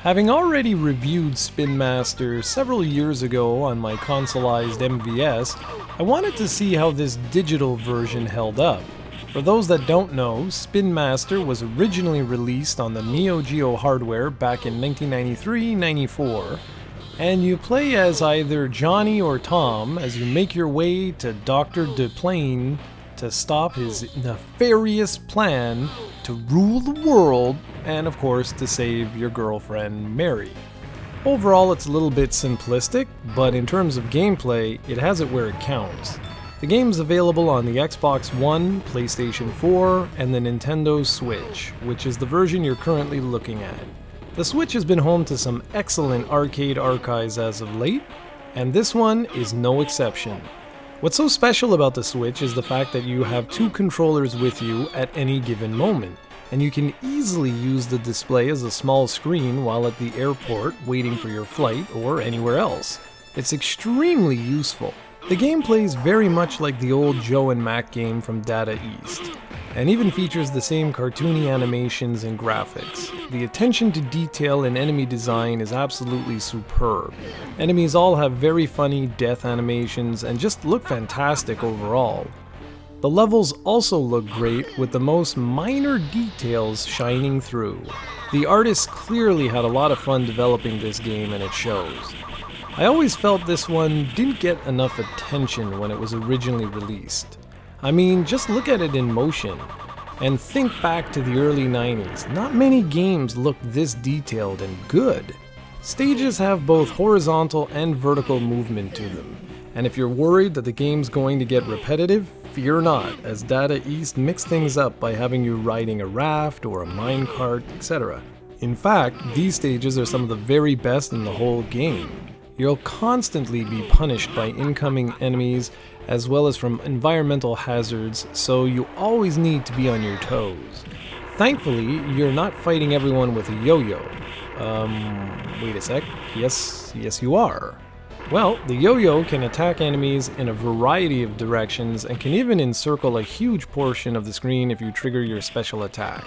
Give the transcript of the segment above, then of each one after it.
Having already reviewed Spinmaster several years ago on my consoleized MVS, I wanted to see how this digital version held up. For those that don't know, Spinmaster was originally released on the Neo Geo hardware back in 1993-94, and you play as either Johnny or Tom as you make your way to Dr. DePlane to stop his nefarious plan to rule the world, and of course to save your girlfriend Mary. Overall, it's a little bit simplistic, but in terms of gameplay, it has it where it counts. The game's available on the Xbox One, PlayStation 4, and the Nintendo Switch, which is the version you're currently looking at. The Switch has been home to some excellent arcade archives as of late, and this one is no exception. What's so special about the Switch is the fact that you have two controllers with you at any given moment, and you can easily use the display as a small screen while at the airport waiting for your flight or anywhere else. It's extremely useful. The game plays very much like the old Joe and Mac game from Data East, and even features the same cartoony animations and graphics. The attention to detail in enemy design is absolutely superb. Enemies all have very funny death animations and just look fantastic overall. The levels also look great, with the most minor details shining through. The artists clearly had a lot of fun developing this game, and it shows. I always felt this one didn't get enough attention when it was originally released. I mean, just look at it in motion, and think back to the early 90s. Not many games looked this detailed and good. Stages have both horizontal and vertical movement to them, and if you're worried that the game's going to get repetitive, fear not, as Data East mixed things up by having you riding a raft or a minecart, etc. In fact, these stages are some of the very best in the whole game. You'll constantly be punished by incoming enemies as well as from environmental hazards, so you always need to be on your toes. Thankfully, you're not fighting everyone with a yo-yo. Wait a sec. Yes you are. Well, the yo-yo can attack enemies in a variety of directions and can even encircle a huge portion of the screen if you trigger your special attack.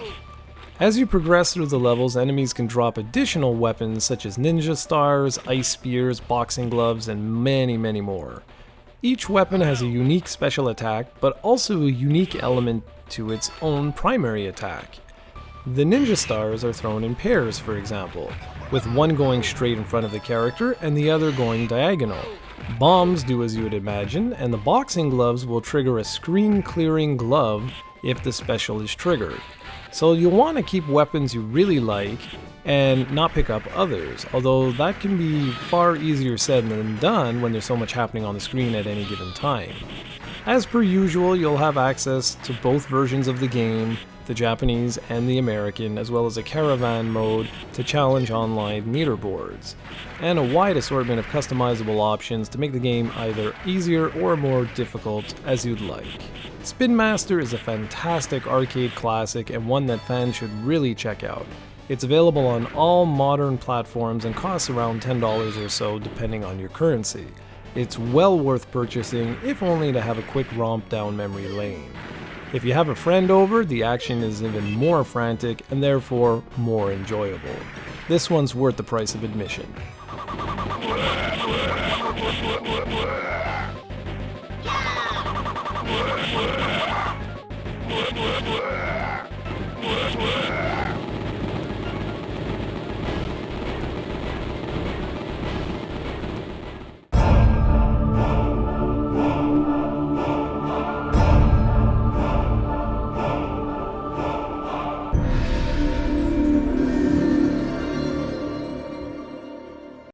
As you progress through the levels, enemies can drop additional weapons such as ninja stars, ice spears, boxing gloves, and many more. Each weapon has a unique special attack, but also a unique element to its own primary attack. The ninja stars are thrown in pairs, for example, with one going straight in front of the character and the other going diagonal. Bombs do as you would imagine, and the boxing gloves will trigger a screen-clearing glove if the special is triggered. So you'll want to keep weapons you really like and not pick up others, although that can be far easier said than done when there's so much happening on the screen at any given time. As per usual, you'll have access to both versions of the game, the Japanese and the American, as well as a caravan mode to challenge online leaderboards, and a wide assortment of customizable options to make the game either easier or more difficult as you'd like. Spinmaster is a fantastic arcade classic and one that fans should really check out. It's available on all modern platforms and costs around $10 or so depending on your currency. It's well worth purchasing, if only to have a quick romp down memory lane. If you have a friend over, the action is even more frantic and therefore more enjoyable. This one's worth the price of admission.